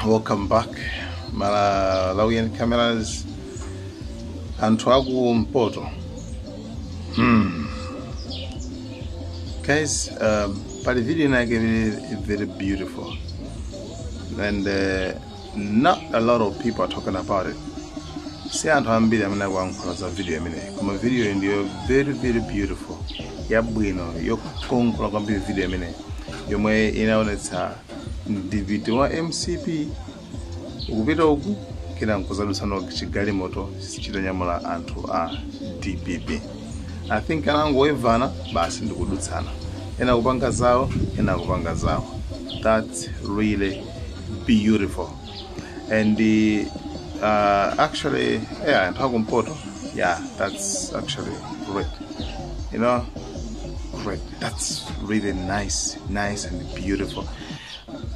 Welcome back. Malawian cameras Antwagu Mpoto. Guys, but the video I gave it very beautiful, and not a lot of people are talking about it. See, I'm going to close a video. My video in the very beautiful. Yeah, bueno. Yo con video you may it's a DVD MCP. Ubidogu kina nkuzalusa no kigali moto chitanyamula antu a DPP. I think anango evana basi ndikudutsana. Ena kupanga zao, ena kupanga zao. That's really beautiful. And the actually, yeah, Ntwagu Mpoto, yeah, that's actually great. You know, great. That's really nice and beautiful.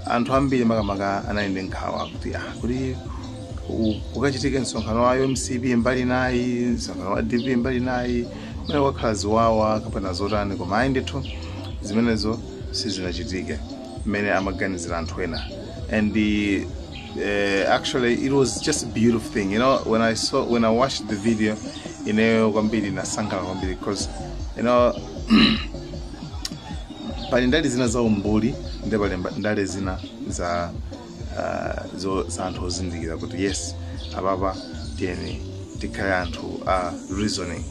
And Antwambili maga anaende nkhawa kuti kuli ukachitike msonkhano wa MCP mbali nayi, msonkhano wa DP mbali nayi, mene wakhazi wawa kapena zotani koma ayindetu zimenezo sizinachitike mene amaganizira anthu ena. And the actually it was just a beautiful thing, you know, when I watched the video, you know, kwambiri nasangalala kwambiri because you know pali ndali zina za umbuli ndebale ndale zina za anthu ozindikira kuti yes ababa tiyeni tikhale anthu reasoning.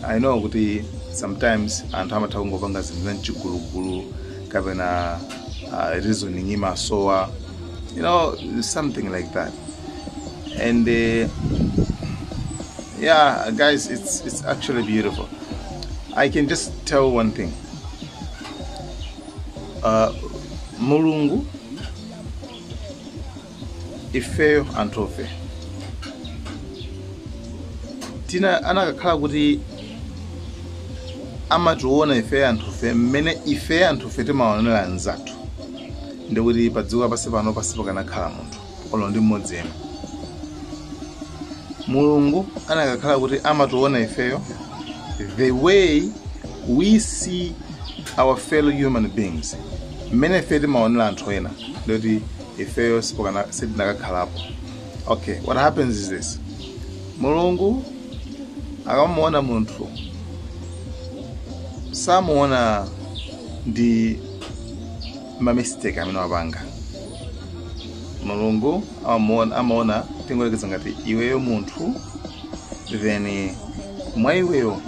I know kuti sometimes anthu amatha kungopanga zinthu za mchigulugulu kapena reasoning imasowa, you know, something like that. And yeah, guys, it's actually beautiful. I can just tell one thing. Mulungu ifeyo antofe tina anakakhala kuti amationa ifeyo antofe mmene ifeyo antofe timaonera anzathu ndikuti padziko pasi pano pasipakanakhala munthu olo ndi mmodzi yemwe. Mulungu anakakhala kuti amationa ifeyo the way we see our fellow human beings. Many fedi maonela anthu ena ndoti ifeyo sitinakakhalapo. Okay, what happens is this. Mulungu akamuona munthu samuona ndi mistake amene wapanga. Mulungu amaona tingolekeza ngati iweyo munthu, then mwa iweyo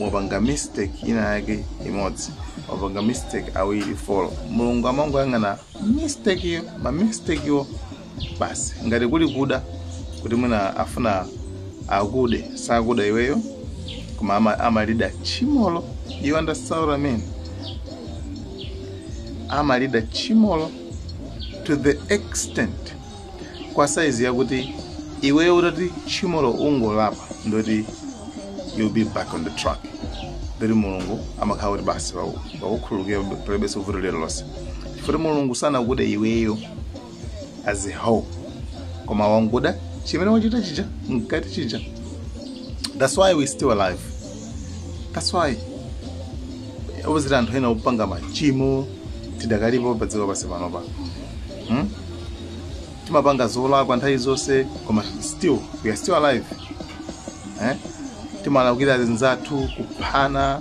wapanga mistake ina yake imodzi, wapanga mistake awiri follow. Mulungu amangoyang'ana mistake yo basi. Ngati kuli kuda kuti mwina afuna akude sakuda iweyo koma amalida chimolo. You understand what I mean? Amalida chimolo to the extent kwa size yakuti iweyo utati chimolo ungolapa ndoti you'll be back on the track. Dari Mulungu amakhala kuti basi wakukhululukira palibenso vuto lililonse. Chifukwa Mulungu sanakuda iweyo as a whole koma wanguda chimene wachita chija mkati chija. That's why we still alive. That's why obviously anthu ena upanga machimo tidakalipo padziko pasi panopa. Timapanga zolakwa nthawi zonse koma still we are still alive. Timalawukira nzathu kuphana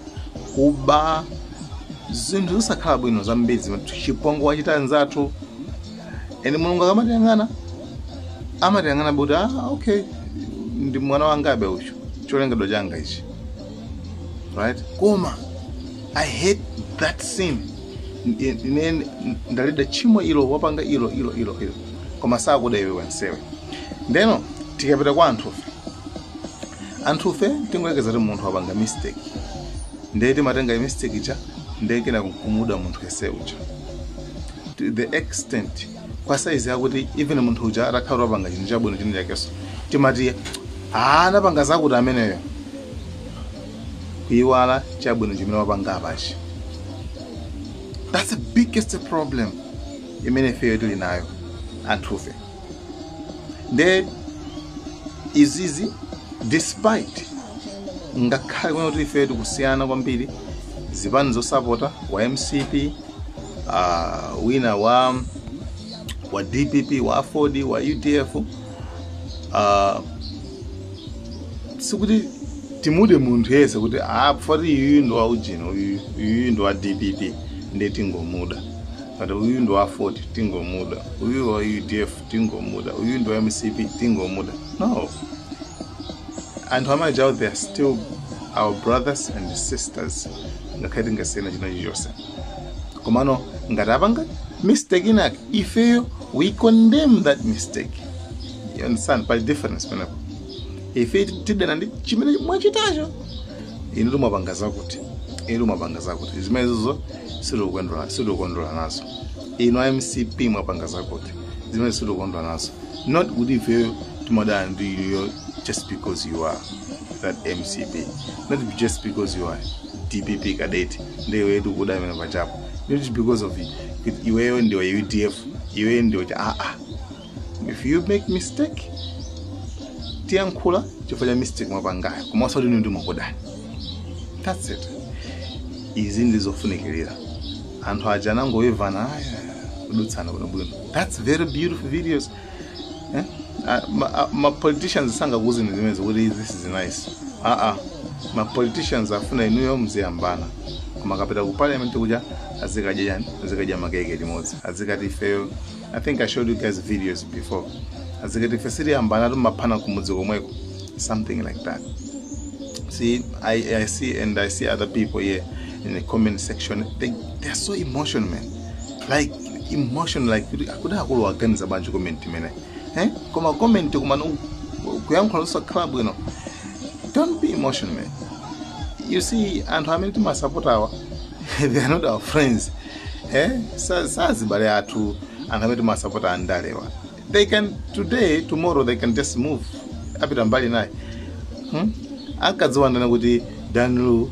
kuba zinthu zosakhala bwino zambiri chipongwe wachita nzathu. And Mulungu amatiyang'ana kuti okay ndi mwana wangabe ucho cholengedwa changa ichi, right? Koma I hate that sin. Ndalida chimo ilo wapanga ilo koma sakuda iwe wansewe. Ndeno tikapita kwa anthufe tingolekeza kuti munthu wapanga mistake ndiye timatenga mistake icha ndiye kena kumuda munthu ese ucha to the extent kwa size yakuti even munthu uja atakhala wapanga chinthu chabwino chinthu chakeso timati anapanga zakuti ameneyo kuyiwala chabwino chimene wapanga apachi. That's the biggest problem imene ifeyo tili nayo anthufe. Ndiye izizi despite ngakhale kuna kuti ifeyo tikusiyana kwambiri zipani zosapota wa MCP wina wa wa DPP wa 4D wa UDF sikuti timude muntu yese kuti pfari uyu ndo wa ujini uyu ndo wa DPP ndeti ngomuda but uyu ndo wa 4D tingomuda uyu wa UDF tingomuda uyu ndo wa MCP tingomuda. No, and how much out there still our brothers and sisters ngakati ngasena chino chiyose komano ngatapanga mistake inak ifeyo we condemn that mistake. You understand? But the difference penapo ife tidena ndi chimene mwachitacho inu lumapanga kuti zimenezo silikondwera nazo inu MCP mwapanga zakuti zimene silikondwera nazo, not kuti ifeyo timadana ndi inuyo just because you are that MCP, not just because you are DPP cadet ndewe yetu kuda imene pachapo, not because of iweyo ndiwa UDF iweyo ndiwa if you make mistake tiyankhula chifanya mistake mwapangayo kumasa kuti ndi mwakudani. That's it. Izi ndizofunikirira anthu aja nangoyevana kudutsana bwino. That's very beautiful videos. My politicians sangakuzi ndimezo kuti this is nice. My politicians afuna inuyo mziyambana koma kapita ku parliament kuja azikadya makeke limodzi azikati fail. I think I showed you guys videos before. Azikati fesiri yambana tumaphana kumudzi komweko, something like that. See, I see other people here in the comment section. They're so emotional, man. Like emotional, like akuda akulu waganiza bantu comment mene. Koma comment kumanu kuyankhola subscribe, you know. Don't be emotional, man. You see, and how many my supporter they are not our friends. Sazi bale atu and how many my supporter andalewa. They can today, tomorrow they can just move. Apita mbali naye. Ankadziwanda kuti Danlu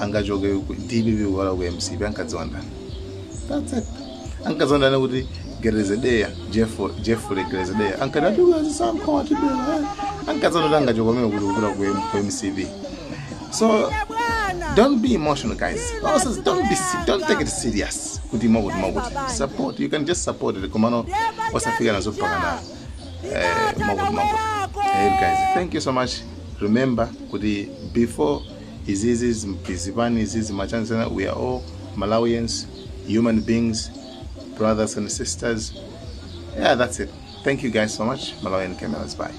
angajoge DPP wala ku MCP ankadziwanda. That's it. Ankadziwanda kuti Gerezedeya Jeffrey Gerezedeya ankadatuka samkho tibela. Ankadziwanda angajoga mwe kuti ku MCP. So don't be emotional, guys. Also, don't take it serious. Support. You can just support it. Komano wasafika na zopakana. Hey guys, thank you so much. Remember, before Izizi Pizibani, Izizi Machansana, we are all Malawians, human beings, brothers and sisters. Yeah, that's it. Thank you guys so much. Malawian Cameras, bye.